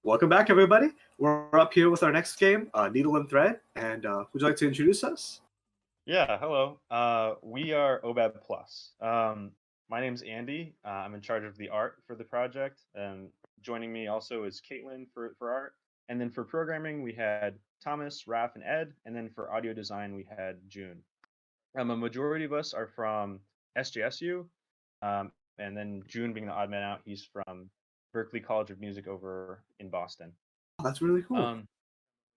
Welcome back, everybody. We're up here with our next game, Needle and Thread. And would you like to introduce us? Yeah, hello. We are OBAB Plus. My name's Andy. I'm in charge of the art for the project. Joining me also is Caitlin for art. And then for programming, we had Thomas, Raf, and Ed. And then for audio design, we had June. A majority of us are from SJSU. And then June being the odd man out, he's from Berklee College of Music over in Boston. Oh, that's really cool. Um,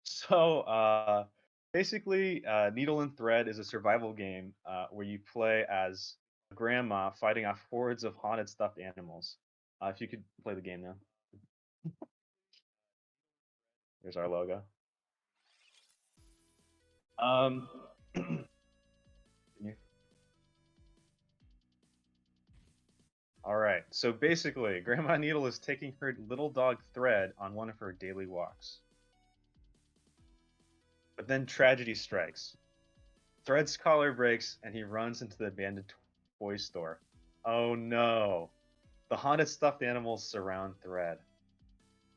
so basically, Needle and Thread is a survival game where you play as a grandma fighting off hordes of haunted stuffed animals. If you could play the game now, here's our logo. Um, all right. So basically, Grandma Needle is taking her little dog Thread on one of her daily walks. But then tragedy strikes. Thread's collar breaks and he runs into the abandoned toy store. Oh no! The haunted stuffed animals surround Thread.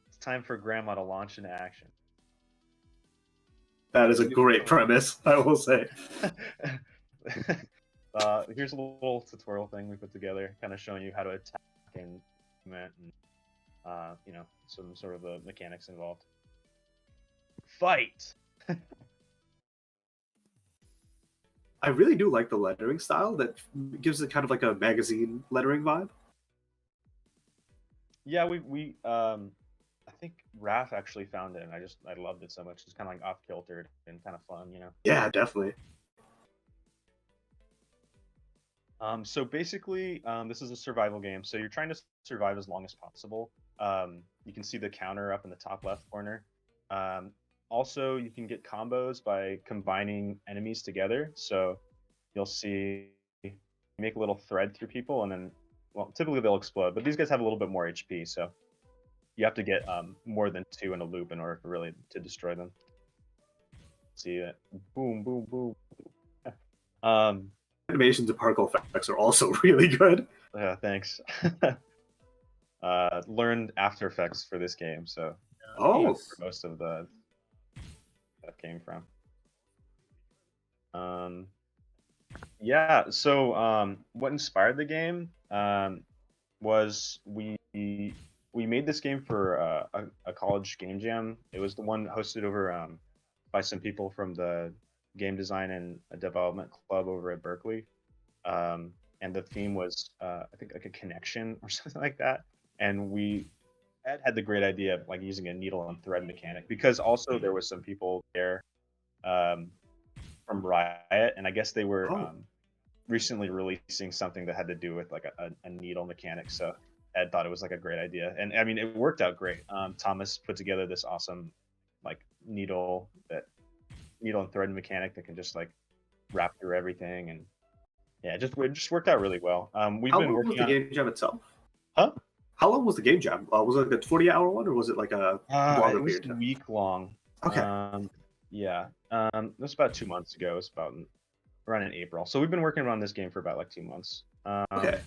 It's time for Grandma to launch into action. That is a great premise, I will say. Here's a little tutorial thing we put together, kind of showing you how to attack and movement and some sort of the mechanics involved. Fight! I really do like the lettering style that gives it kind of like a magazine lettering vibe. Yeah, I think Raf actually found it, and I loved it so much. It's kind of like off kiltered and kind of fun, you know. Yeah, definitely. So basically, this is a survival game. So you're trying to survive as long as possible. You can see the counter up in the top left corner. Also, you can get combos by combining enemies together. So you'll see you make a little thread through people, and then, well, typically they'll explode. But these guys have a little bit more HP, so you have to get more than two in a loop in order to destroy them. See it? Boom, boom, boom. Animations and particle effects are also really good. Yeah, thanks. Learned After Effects for this game, so that's where most of the stuff came from. Yeah, so what inspired the game was we made this game for a college game jam. It was the one hosted over by some people from the game design and development club over at Berklee. And the theme was I think like a connection or something like that. And Ed had the great idea of like using a needle and thread mechanic, because also there was some people there from Riot, and I guess they were recently releasing something that had to do with like a needle mechanic. So Ed thought it was like a great idea, and I mean it worked out great. Thomas put together this awesome like needle and thread mechanic that can just like wrap through everything, and yeah, it just worked out really well. We've How been long working was the on game jam itself? Huh? How long was the game jam? Was it like a 40-hour one, or was it like a longer it was period? week long. Okay. Yeah. It was about 2 months ago. It was about around in April. So we've been working on this game for about like 2 months. Okay.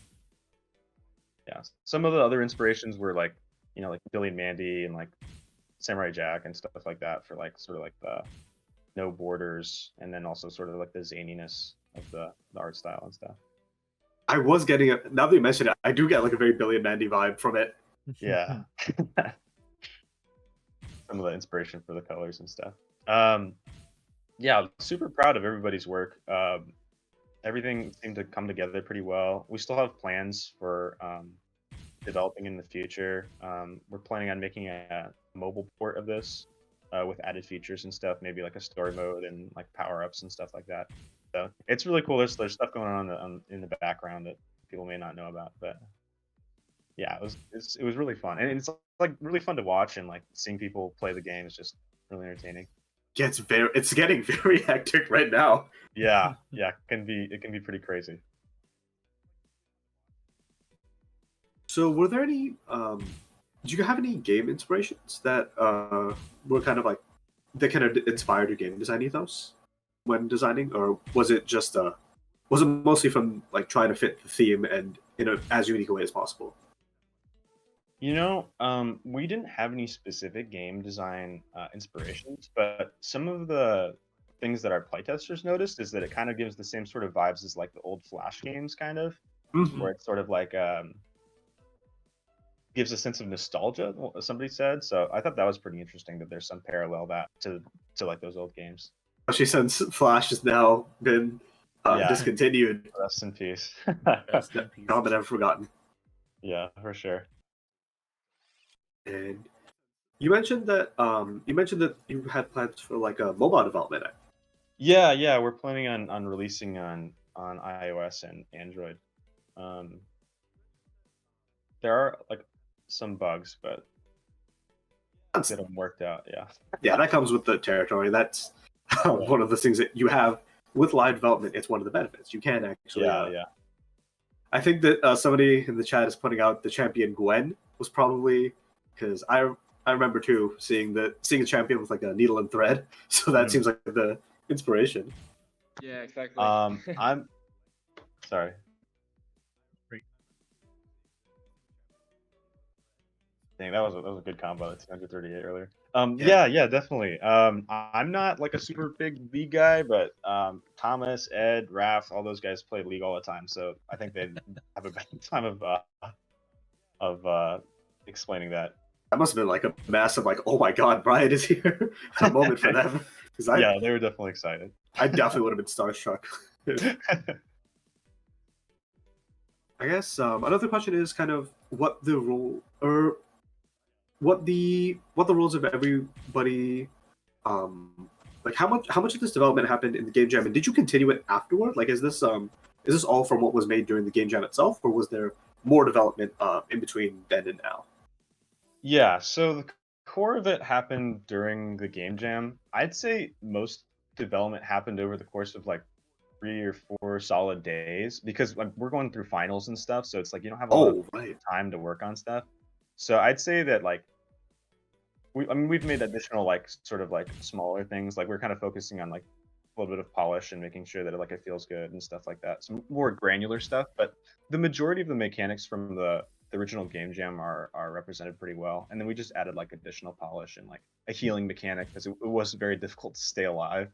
Yeah. Some of the other inspirations were like, like Billy and Mandy and like Samurai Jack and stuff like that, for like sort of like the no borders, and then also sort of like the zaniness of the art style and stuff. I was getting it. Now that you mention it, I do get like a very Billy and Mandy vibe from it. Yeah. Some of the inspiration for the colors and stuff. Yeah, super proud of everybody's work. Everything seemed to come together pretty well. We still have plans for developing in the future. We're planning on making a mobile port of this with added features and stuff, maybe like a story mode and like power-ups and stuff like that. So it's really cool. There's stuff going on in the background that people may not know about, but yeah, it was really fun, and it's like really fun to watch, and like seeing people play the game is just really entertaining. Yeah, it's getting very hectic right now. Yeah, it can be pretty crazy. So, were there any? Did you have any game inspirations that were kind of like that kind of inspired your game design ethos when designing, or was it just was it mostly from like trying to fit the theme and in as unique a way as possible? We didn't have any specific game design inspirations, but some of the things that our playtesters noticed is that it kind of gives the same sort of vibes as like the old Flash games, kind of, Mhm. where it's sort of like gives a sense of nostalgia. Somebody said, so I thought that was pretty interesting that there's some parallel that to like those old games. Especially since Flash has now been Yeah, discontinued. rest in peace. Rest in peace. Now been ever forgotten. Yeah, for sure. And you mentioned that you had plans for like a mobile development. Yeah, we're planning on releasing on iOS and Android. Um, there are like some bugs, but That's, get them worked out. Yeah. yeah, that comes with the territory. That's one of the things that you have with live development. It's one of the benefits. You can actually. Yeah. I think that somebody in the chat is putting out the champion Gwen was probably because I remember too seeing the champion with like a needle and thread. So that seems like the inspiration. Yeah, exactly. I'm sorry. Dang, that was a good combo. That's 238 earlier. Yeah, definitely. I'm not like a super big League guy, but Thomas, Ed, Raph, all those guys play League all the time, so I think they have a better time of explaining that. That must have been like a massive like, oh my god, Brian is here moment for them. Yeah, they were definitely excited. I definitely would have been starstruck. I guess another question is kind of what the role or what the roles of everybody like how much of this development happened in the game jam, and did you continue it afterward? Like is this all from what was made during the game jam itself, or was there more development in between then and now? Yeah, so the core of it happened during the game jam. I'd say most development happened over the course of like 3 or 4 solid days, because like we're going through finals and stuff, so it's like you don't have a lot of time to work on stuff. So I'd say that like we've made additional like sort of like smaller things. Like we're kind of focusing on like a little bit of polish and making sure that it feels good and stuff like that. Some more granular stuff, but the majority of the mechanics from the original game jam are represented pretty well. And then we just added like additional polish and like a healing mechanic, because it was very difficult to stay alive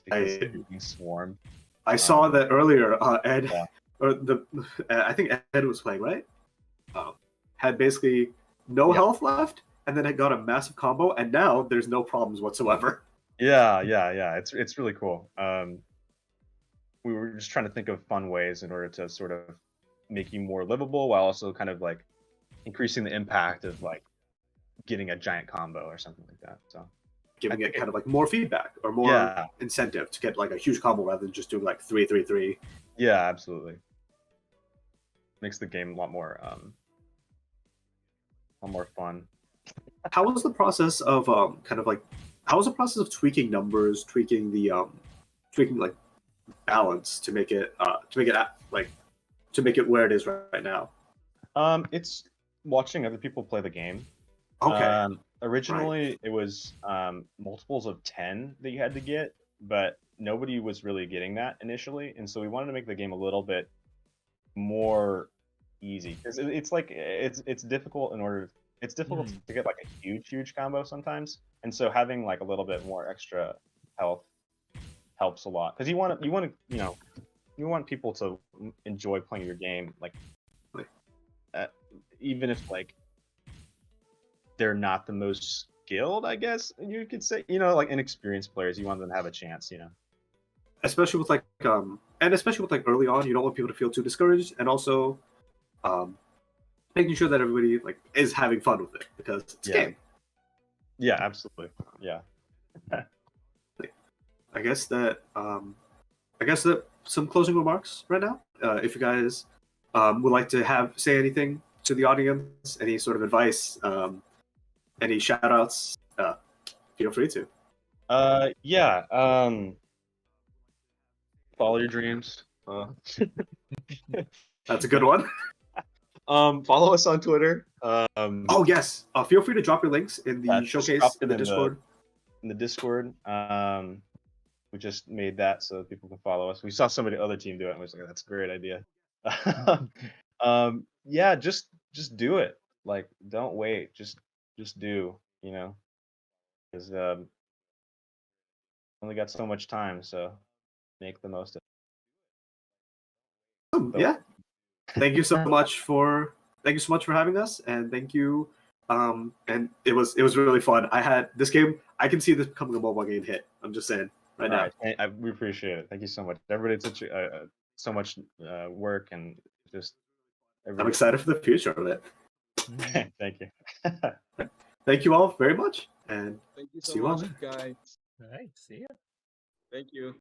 because being swarmed. I saw that earlier. Ed, yeah. or I think Ed was playing, right? Had basically no health left, and then it got a massive combo, and now there's no problems whatsoever. Yeah. It's really cool. We were just trying to think of fun ways in order to sort of make you more livable, while also kind of like increasing the impact of like getting a giant combo or something like that. So giving it kind of like more feedback or more incentive to get like a huge combo rather than just doing like 3-3-3. Yeah, absolutely. Makes the game a lot more fun. How was the process of tweaking numbers, tweaking the like balance to make it where it is right now? It's watching other people play the game. Okay. Originally, it was multiples of 10 that you had to get, but nobody was really getting that initially, and so we wanted to make the game a little bit more easy, because it's like it's difficult to get like a huge combo sometimes, and so having like a little bit more extra health helps a lot, because you want people to enjoy playing your game, like even if like they're not the most skilled, I guess you could say, like inexperienced players, you want them to have a chance, especially with like early on, you don't want people to feel too discouraged, and also making sure that everybody like is having fun with it, because it's a game. Yeah, absolutely. Yeah. I guess that some closing remarks right now. If you guys would like to say anything to the audience, any sort of advice, any shout outs, feel free to. Follow your dreams. That's a good one. Follow us on Twitter. Oh yes, feel free to drop your links in the showcase in the Discord. In the Discord, we just made that so that people can follow us. We saw somebody other team do it, and we was like, "That's a great idea." Just do it. like don't wait, just do, you know, because only got so much time, so make the most of it. Yeah. Thank you so much for having us, and thank you. And it was really fun. I had this game. I can see this becoming a mobile game hit. I'm just saying right All now. right, we appreciate it. Thank you so much. Everybody did such so much work and just. I'm excited for the future of it. Thank you. Thank you all very much, and Thank you see so you all much, later. guys. All right, see ya. Thank you.